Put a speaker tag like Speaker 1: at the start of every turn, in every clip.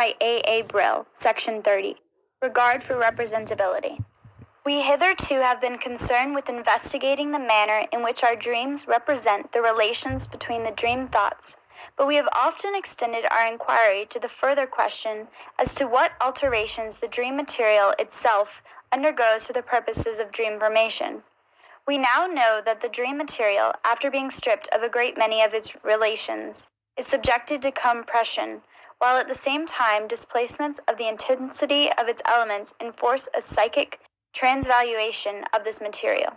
Speaker 1: by A. Brill, Section 30. Regard for Representability. We hitherto have been concerned with investigating the manner in which our dreams represent the relations between the dream thoughts, but we have often extended our inquiry to the further question as to what alterations the dream material itself undergoes for the purposes of dream formation. We now know that the dream material, after being stripped of a great many of its relations, is subjected to compression, while at the same time displacements of the intensity of its elements enforce a psychic transvaluation of this material.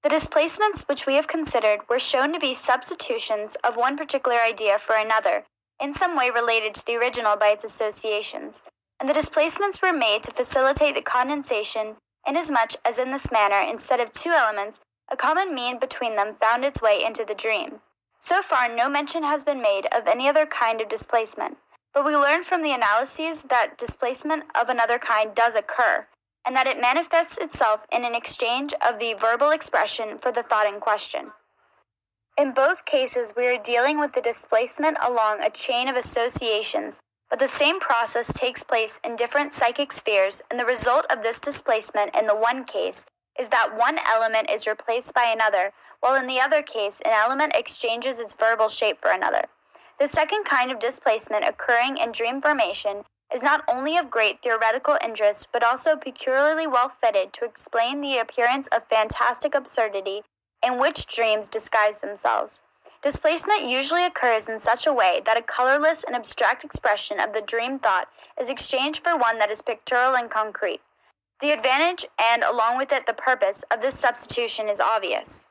Speaker 1: The displacements which we have considered were shown to be substitutions of one particular idea for another, in some way related to the original by its associations, and the displacements were made to facilitate the condensation, inasmuch as in this manner, instead of two elements, a common mean between them found its way into the dream. So far, no mention has been made of any other kind of displacement, but we learn from the analyses that displacement of another kind does occur, and that it manifests itself in an exchange of the verbal expression for the thought in question. In both cases, we are dealing with the displacement along a chain of associations, but the same process takes place in different psychic spheres, and the result of this displacement in the one case is that one element is replaced by another, while in the other case, an element exchanges its verbal shape for another. The second kind of displacement occurring in dream formation is not only of great theoretical interest, but also peculiarly well fitted to explain the appearance of fantastic absurdity in which dreams disguise themselves. Displacement usually occurs in such a way that a colorless and abstract expression of the dream thought is exchanged for one that is pictorial and concrete. The advantage, and along with it the purpose, of this substitution is obvious.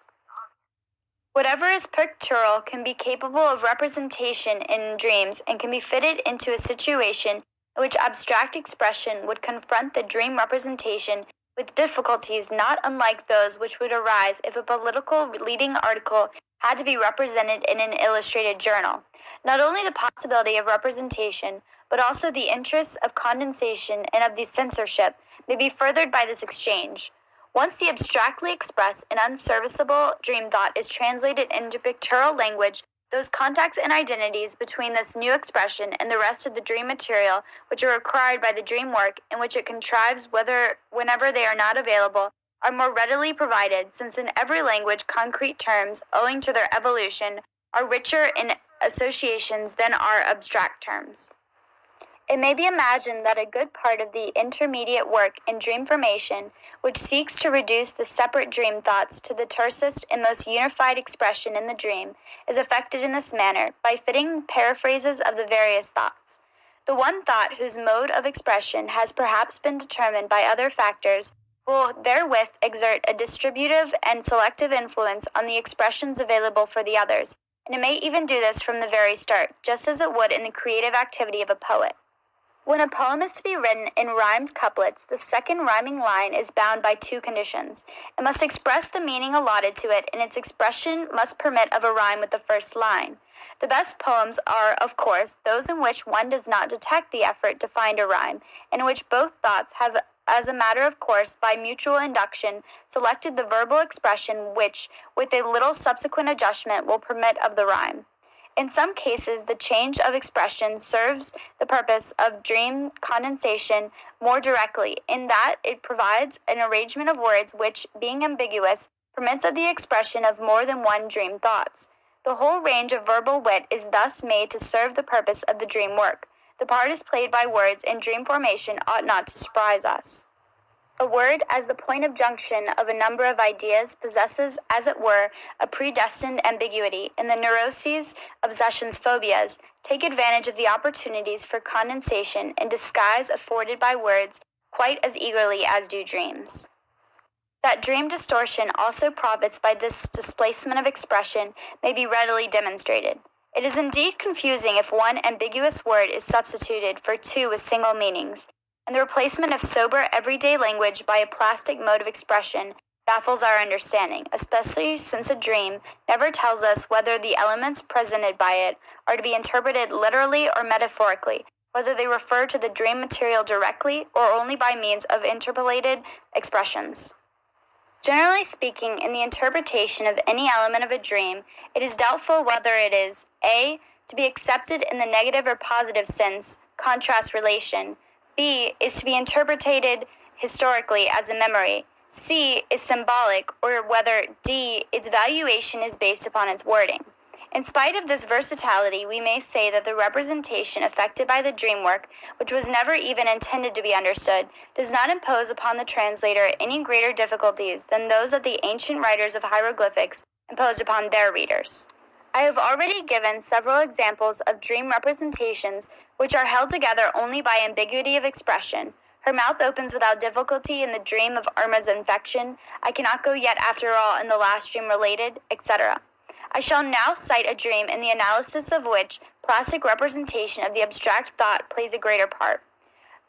Speaker 1: Whatever is pictorial can be capable of representation in dreams and can be fitted into a situation in which abstract expression would confront the dream representation with difficulties not unlike those which would arise if a political leading article had to be represented in an illustrated journal. Not only the possibility of representation, but also the interests of condensation and of the censorship may be furthered by this exchange. Once the abstractly expressed and unserviceable dream thought is translated into pictorial language, those contacts and identities between this new expression and the rest of the dream material which are required by the dream work in which it contrives whenever they are not available are more readily provided, since in every language concrete terms, owing to their evolution, are richer in associations than are abstract terms. It may be imagined that a good part of the intermediate work in dream formation, which seeks to reduce the separate dream thoughts to the tersest and most unified expression in the dream, is effected in this manner by fitting paraphrases of the various thoughts. The one thought whose mode of expression has perhaps been determined by other factors will therewith exert a distributive and selective influence on the expressions available for the others, and it may even do this from the very start, just as it would in the creative activity of a poet. When a poem is to be written in rhymed couplets, the second rhyming line is bound by two conditions. It must express the meaning allotted to it, and its expression must permit of a rhyme with the first line. The best poems are, of course, those in which one does not detect the effort to find a rhyme, and in which both thoughts have, as a matter of course, by mutual induction, selected the verbal expression which, with a little subsequent adjustment, will permit of the rhyme. In some cases, the change of expression serves the purpose of dream condensation more directly, in that it provides an arrangement of words which, being ambiguous, permits of the expression of more than one dream thoughts. The whole range of verbal wit is thus made to serve the purpose of the dream work. The part is played by words in dream formation ought not to surprise us. A word, as the point of junction of a number of ideas, possesses, as it were, a predestined ambiguity, and the neuroses, obsessions, phobias take advantage of the opportunities for condensation and disguise afforded by words quite as eagerly as do dreams. That dream distortion also profits by this displacement of expression may be readily demonstrated. It is indeed confusing if one ambiguous word is substituted for two with single meanings, and the replacement of sober everyday language by a plastic mode of expression baffles our understanding, especially since a dream never tells us whether the elements presented by it are to be interpreted literally or metaphorically, whether they refer to the dream material directly or only by means of interpolated expressions. Generally speaking, in the interpretation of any element of a dream, it is doubtful whether it is a. to be accepted in the negative or positive sense, contrast relation. B is to be interpreted historically as a memory. C is symbolic, or whether D, its valuation is based upon its wording. In spite of this versatility, we may say that the representation effected by the dream work, which was never even intended to be understood, does not impose upon the translator any greater difficulties than those that the ancient writers of hieroglyphics imposed upon their readers. I have already given several examples of dream representations which are held together only by ambiguity of expression. Her mouth opens without difficulty in the dream of Irma's infection. I cannot go yet after all in the last dream related, etc. I shall now cite a dream in the analysis of which plastic representation of the abstract thought plays a greater part.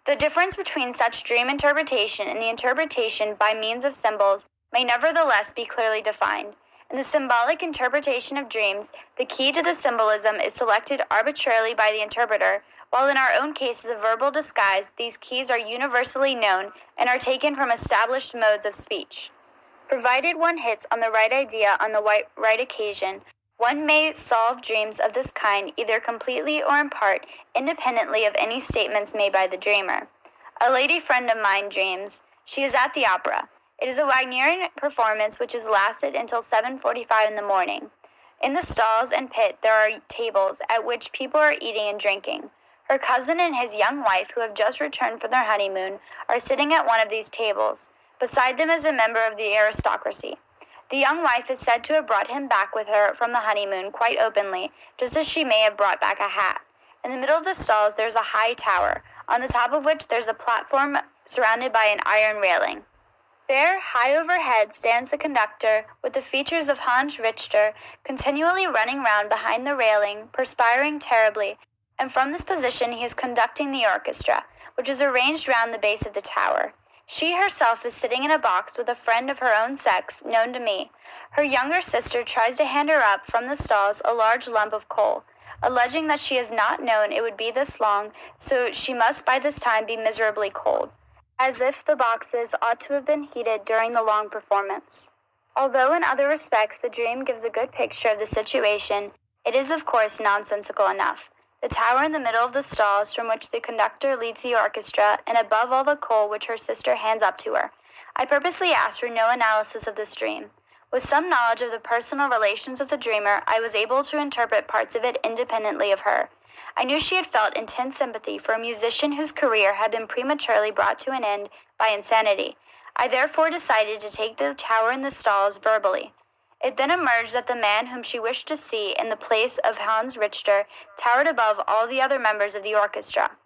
Speaker 1: The difference between such dream interpretation and the interpretation by means of symbols may nevertheless be clearly defined. In the symbolic interpretation of dreams, the key to the symbolism is selected arbitrarily by the interpreter, while in our own cases of verbal disguise, these keys are universally known and are taken from established modes of speech. Provided one hits on the right idea on the right occasion, one may solve dreams of this kind either completely or in part, independently of any statements made by the dreamer. A lady friend of mine dreams she is at the opera. It is a Wagnerian performance which has lasted until 7:45 in the morning. In the stalls and pit there are tables at which people are eating and drinking. Her cousin and his young wife, who have just returned from their honeymoon, are sitting at one of these tables. Beside them is a member of the aristocracy. The young wife is said to have brought him back with her from the honeymoon quite openly, just as she may have brought back a hat. In the middle of the stalls there is a high tower, on the top of which there is a platform surrounded by an iron railing. There, high overhead, stands the conductor, with the features of Hans Richter continually running round behind the railing, perspiring terribly, and from this position he is conducting the orchestra, which is arranged round the base of the tower. She herself is sitting in a box with a friend of her own sex, known to me. Her younger sister tries to hand her up from the stalls a large lump of coal, alleging that she has not known it would be this long, so she must by this time be miserably cold, as if the boxes ought to have been heated during the long performance. Although in other respects the dream gives a good picture of the situation, it is of course nonsensical enough. The tower in the middle of the stalls from which the conductor leads the orchestra, and above all the coal which her sister hands up to her. I purposely asked for no analysis of this dream. With some knowledge of the personal relations of the dreamer, I was able to interpret parts of it independently of her. I knew she had felt intense sympathy for a musician whose career had been prematurely brought to an end by insanity. I therefore decided to take the tower and the stalls verbally. It then emerged that the man whom she wished to see in the place of Hans Richter towered above all the other members of the orchestra.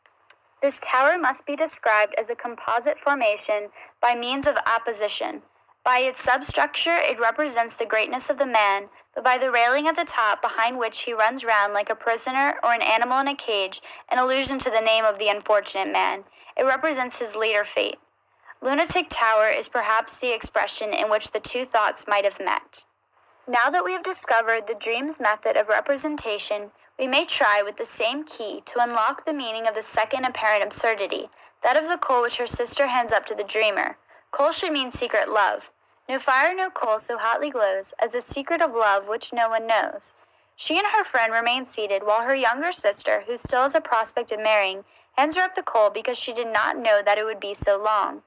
Speaker 1: This tower must be described as a composite formation by means of apposition. By its substructure it represents the greatness of the man, but by the railing at the top behind which he runs round like a prisoner or an animal in a cage, an allusion to the name of the unfortunate man, it represents his later fate. Lunatic tower is perhaps the expression in which the two thoughts might have met. Now that we have discovered the dream's method of representation, we may try with the same key to unlock the meaning of the second apparent absurdity, that of the coal which her sister hands up to the dreamer. Coal should mean secret love. No fire, no coal so hotly glows as the secret of love which no one knows. She and her friend remain seated while her younger sister, who still has a prospect of marrying, hands her up the coal because she did not know that it would be so long.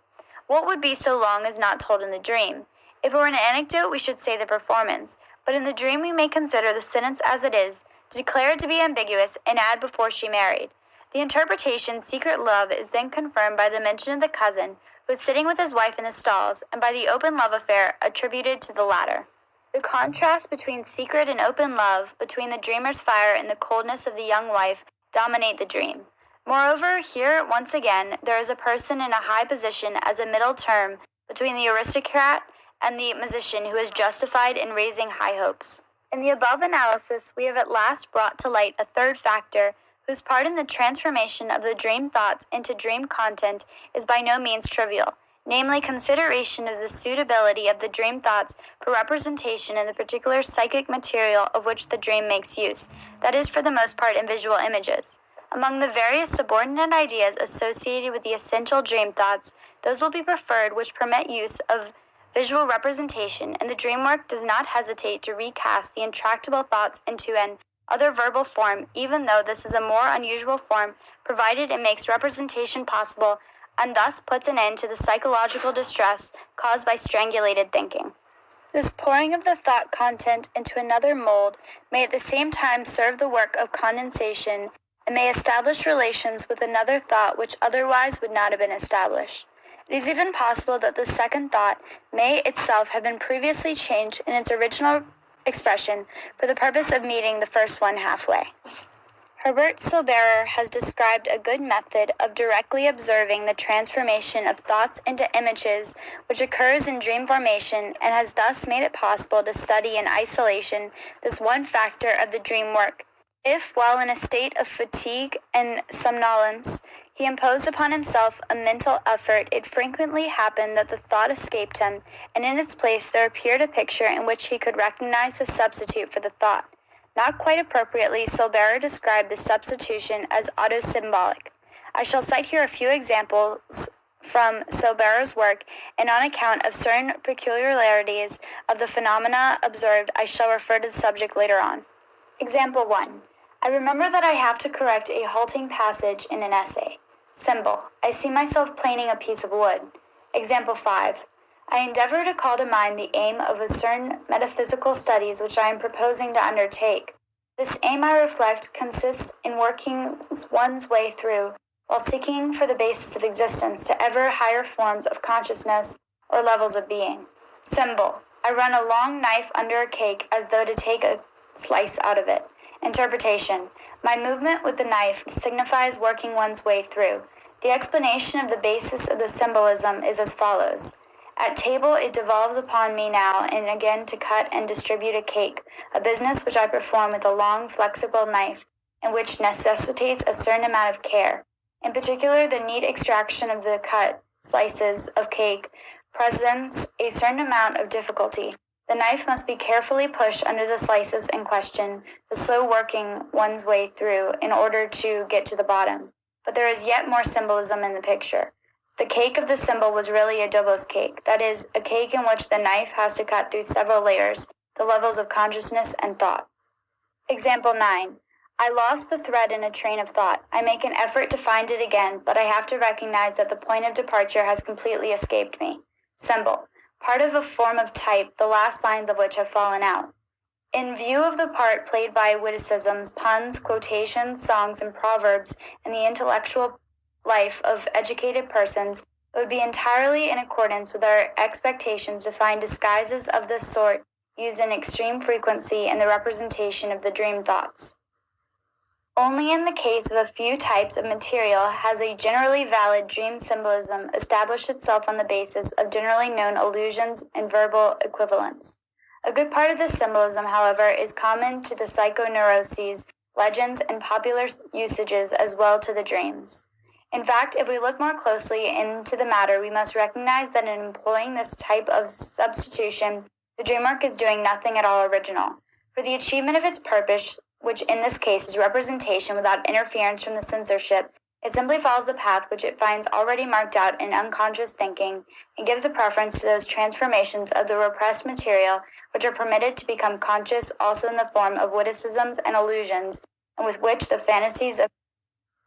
Speaker 1: What would be so long is not told in the dream. If it were an anecdote, we should say the performance, but in the dream we may consider the sentence as it is, declare it to be ambiguous, and add before she married. The interpretation, secret love, is then confirmed by the mention of the cousin, who is sitting with his wife in the stalls, and by the open love affair attributed to the latter. The contrast between secret and open love, between the dreamer's fire and the coldness of the young wife, dominate the dream. Moreover, here, once again, there is a person in a high position as a middle term between the aristocrat and the musician who is justified in raising high hopes. In the above analysis, we have at last brought to light a third factor, whose part in the transformation of the dream thoughts into dream content is by no means trivial, namely consideration of the suitability of the dream thoughts for representation in the particular psychic material of which the dream makes use, that is, for the most part, in visual images. Among the various subordinate ideas associated with the essential dream thoughts, those will be preferred which permit use of visual representation, and the dream work does not hesitate to recast the intractable thoughts into an other verbal form, even though this is a more unusual form, provided it makes representation possible and thus puts an end to the psychological distress caused by strangulated thinking. This pouring of the thought content into another mold may at the same time serve the work of condensation and may establish relations with another thought which otherwise would not have been established. It is even possible that the second thought may itself have been previously changed in its original expression for the purpose of meeting the first one halfway. Herbert Silberer has described a good method of directly observing the transformation of thoughts into images which occurs in dream formation and has thus made it possible to study in isolation this one factor of the dream work. If, while in a state of fatigue and somnolence, he imposed upon himself a mental effort, it frequently happened that the thought escaped him, and in its place there appeared a picture in which he could recognize the substitute for the thought. Not quite appropriately, Silberer described this substitution as autosymbolic. I shall cite here a few examples from Silberer's work, and on account of certain peculiarities of the phenomena observed, I shall refer to the subject later on. Example 1. I remember that I have to correct a halting passage in an essay. Symbol. I see myself planing a piece of wood. Example 5. I endeavor to call to mind the aim of a certain metaphysical studies which I am proposing to undertake. This aim, I reflect, consists in working one's way through, while seeking for the basis of existence, to ever higher forms of consciousness or levels of being. Symbol. I run a long knife under a cake as though to take a slice out of it. Interpretation. My movement with the knife signifies working one's way through. The explanation of the basis of the symbolism is as follows. At table, it devolves upon me now and again to cut and distribute a cake, a business which I perform with a long, flexible knife, and which necessitates a certain amount of care. In particular, the neat extraction of the cut slices of cake presents a certain amount of difficulty. The knife must be carefully pushed under the slices in question, the slow working one's way through in order to get to the bottom. But there is yet more symbolism in the picture. The cake of the symbol was really a Dobos cake, that is, a cake in which the knife has to cut through several layers, the levels of consciousness and thought. Example 9. I lost the thread in a train of thought. I make an effort to find it again, but I have to recognize that the point of departure has completely escaped me. Symbol. Part of a form of type, the last lines of which have fallen out. In view of the part played by witticisms, puns, quotations, songs, and proverbs in the intellectual life of educated persons, it would be entirely in accordance with our expectations to find disguises of this sort used in extreme frequency in the representation of the dream thoughts. Only in the case of a few types of material has a generally valid dream symbolism established itself on the basis of generally known allusions and verbal equivalents. A good part of this symbolism, however, is common to the psychoneuroses, legends, and popular usages as well to the dreams. In fact, if we look more closely into the matter, we must recognize that in employing this type of substitution, the dream work is doing nothing at all original. For the achievement of its purpose, which in this case is representation without interference from the censorship, it simply follows the path which it finds already marked out in unconscious thinking and gives the preference to those transformations of the repressed material which are permitted to become conscious also in the form of witticisms and allusions, and with which the fantasies of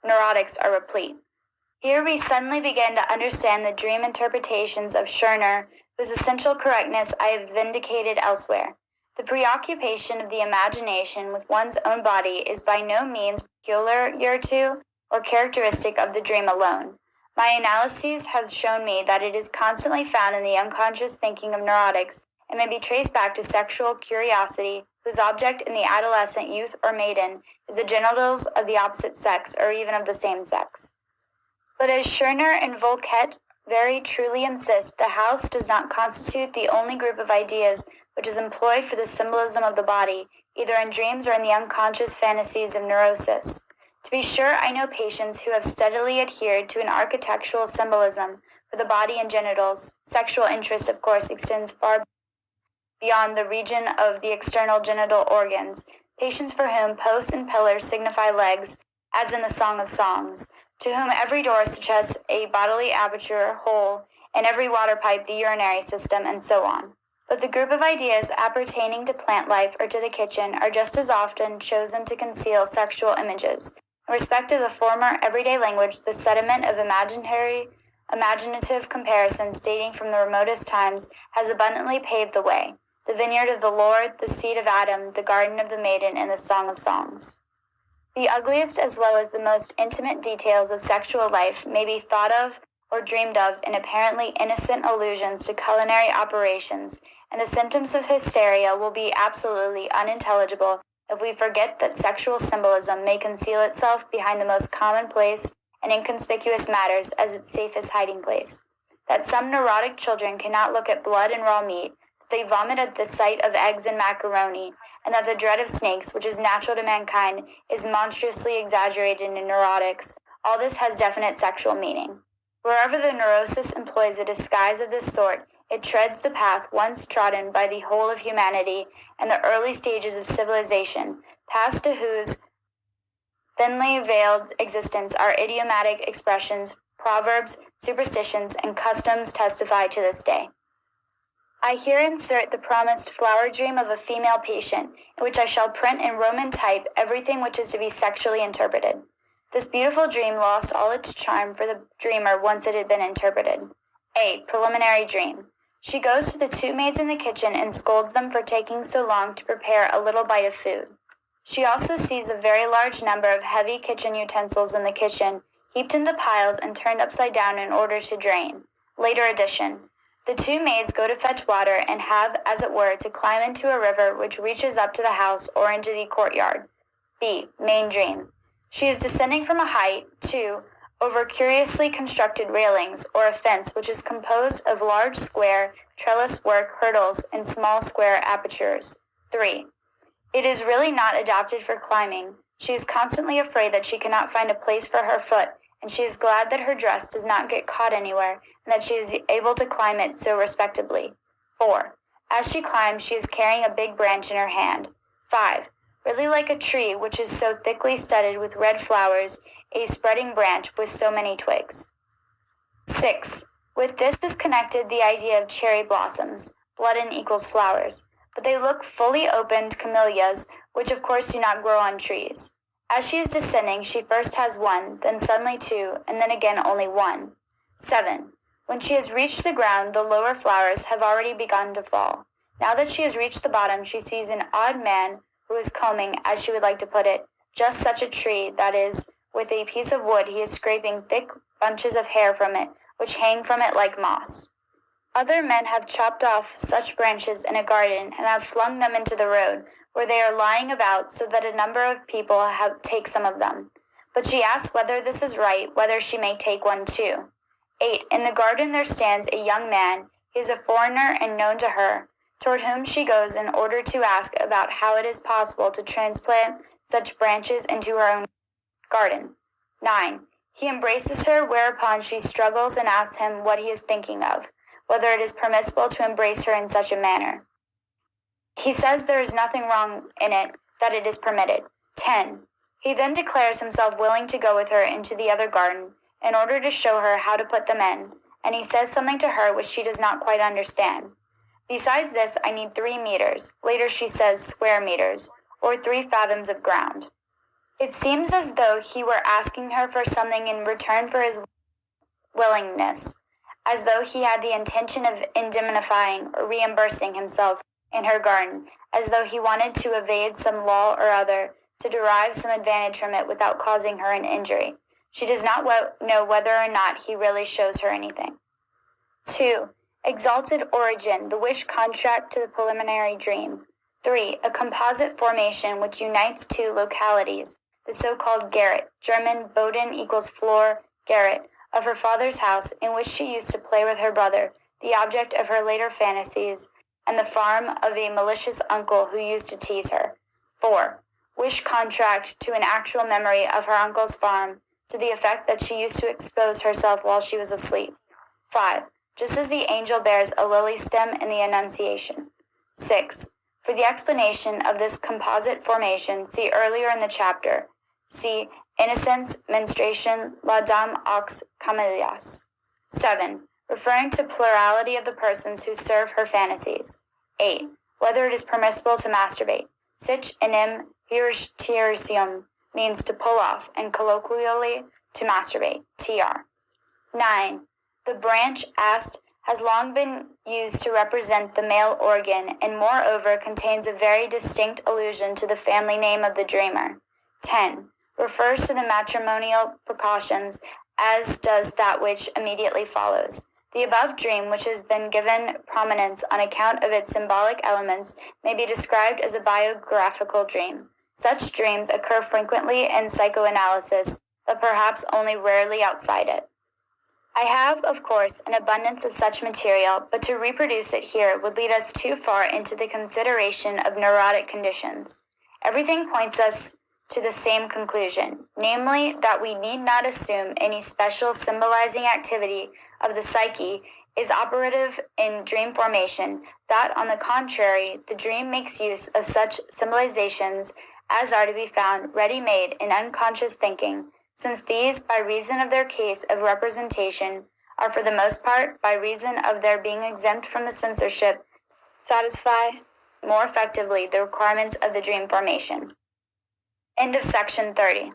Speaker 1: neurotics are replete. Here we suddenly begin to understand the dream interpretations of Scherner, whose essential correctness I have vindicated elsewhere. The preoccupation of the imagination with one's own body is by no means peculiar to or characteristic of the dream alone. My analysis has shown me that it is constantly found in the unconscious thinking of neurotics and may be traced back to sexual curiosity, whose object in the adolescent youth or maiden is the genitals of the opposite sex or even of the same sex. But as Scherner and Volket very truly insist, the house does not constitute the only group of ideas which is employed for the symbolism of the body, either in dreams or in the unconscious fantasies of neurosis. To be sure, I know patients who have steadily adhered to an architectural symbolism for the body and genitals. Sexual interest, of course, extends far beyond the region of the external genital organs. Patients for whom posts and pillars signify legs, as in the Song of Songs, to whom every door suggests a bodily aperture, hole, and every water pipe the urinary system, and so on. But the group of ideas appertaining to plant life or to the kitchen are just as often chosen to conceal sexual images. In respect to the former everyday language, the sediment of imaginative comparisons dating from the remotest times has abundantly paved the way. The vineyard of the Lord, the seed of Adam, the garden of the maiden, and the song of songs. The ugliest as well as the most intimate details of sexual life may be thought of or dreamed of in apparently innocent allusions to culinary operations, and the symptoms of hysteria will be absolutely unintelligible if we forget that sexual symbolism may conceal itself behind the most commonplace and inconspicuous matters as its safest hiding place. That some neurotic children cannot look at blood and raw meat, that they vomit at the sight of eggs and macaroni, and that the dread of snakes, which is natural to mankind, is monstrously exaggerated in neurotics, all this has definite sexual meaning. Wherever the neurosis employs a disguise of this sort, it treads the path once trodden by the whole of humanity and the early stages of civilization, past to whose thinly veiled existence our idiomatic expressions, proverbs, superstitions, and customs testify to this day. I here insert the promised flower dream of a female patient, in which I shall print in Roman type everything which is to be sexually interpreted. This beautiful dream lost all its charm for the dreamer once it had been interpreted. A. Preliminary dream. She goes to the two maids in the kitchen and scolds them for taking so long to prepare a little bite of food. She also sees a very large number of heavy kitchen utensils in the kitchen, heaped into piles and turned upside down in order to drain. Later addition. The two maids go to fetch water and have, as it were, to climb into a river which reaches up to the house or into the courtyard. B. Main dream. She is descending from a height, 2, over curiously constructed railings, or a fence which is composed of large square, trellis-work hurdles and small square apertures. 3. It is really not adapted for climbing. She is constantly afraid that she cannot find a place for her foot, and she is glad that her dress does not get caught anywhere, and that she is able to climb it so respectably. 4. As she climbs, she is carrying a big branch in her hand. 5. Really like a tree which is so thickly studded with red flowers, a spreading branch with so many twigs. 6. With this is connected the idea of cherry blossoms, bloodin equals flowers, but they look fully opened camellias, which of course do not grow on trees. As she is descending, she first has one, then suddenly two, and then again only one. 7. When she has reached the ground, the lower flowers have already begun to fall. Now that she has reached the bottom, she sees an odd man who is combing, as she would like to put it, just such a tree, that is, with a piece of wood he is scraping thick bunches of hair from it, which hang from it like moss. Other men have chopped off such branches in a garden and have flung them into the road, where they are lying about, so that a number of people take some of them. But she asks whether this is right, whether she may take one too. 8. In the garden there stands a young man. He is a foreigner and known to her, toward whom she goes in order to ask about how it is possible to transplant such branches into her own garden. 9. He embraces her, whereupon she struggles and asks him what he is thinking of, whether it is permissible to embrace her in such a manner. He says there is nothing wrong in it, that it is permitted. 10. He then declares himself willing to go with her into the other garden, in order to show her how to put them in, and he says something to her which she does not quite understand. Besides this, I need 3 meters. Later she says square meters, or 3 fathoms of ground. It seems as though he were asking her for something in return for his willingness, as though he had the intention of indemnifying or reimbursing himself in her garden, as though he wanted to evade some law or other, to derive some advantage from it without causing her an injury. She does not know whether or not he really shows her anything. 2. Exalted origin, the wish contract to the preliminary dream. 3. A composite formation which unites 2 localities, the so-called garret, German Boden equals floor, garret, of her father's house, in which she used to play with her brother, the object of her later fantasies, and the farm of a malicious uncle who used to tease her. 4. Wish contract to an actual memory of her uncle's farm, to the effect that she used to expose herself while she was asleep. 5. Just as the angel bears a lily stem in the Annunciation. 6. For the explanation of this composite formation, see earlier in the chapter. See Innocence, Menstruation, La Dame aux Camélias. 7. Referring to plurality of the persons who serve her fantasies. 8. Whether it is permissible to masturbate. Sich enim hirtium means to pull off, and colloquially to masturbate, tr. 9. The branch ast has long been used to represent the male organ and moreover contains a very distinct allusion to the family name of the dreamer. 10. Refers to the matrimonial precautions, as does that which immediately follows. The above dream, which has been given prominence on account of its symbolic elements, may be described as a biographical dream. Such dreams occur frequently in psychoanalysis, but perhaps only rarely outside it. I have, of course, an abundance of such material, but to reproduce it here would lead us too far into the consideration of neurotic conditions. Everything points us to the same conclusion, namely that we need not assume any special symbolizing activity of the psyche is operative in dream formation, that on the contrary, the dream makes use of such symbolizations as are to be found ready-made in unconscious thinking, since these, by reason of their case of representation, are for the most part, by reason of their being exempt from the censorship, satisfy more effectively the requirements of the dream formation. End of section 30.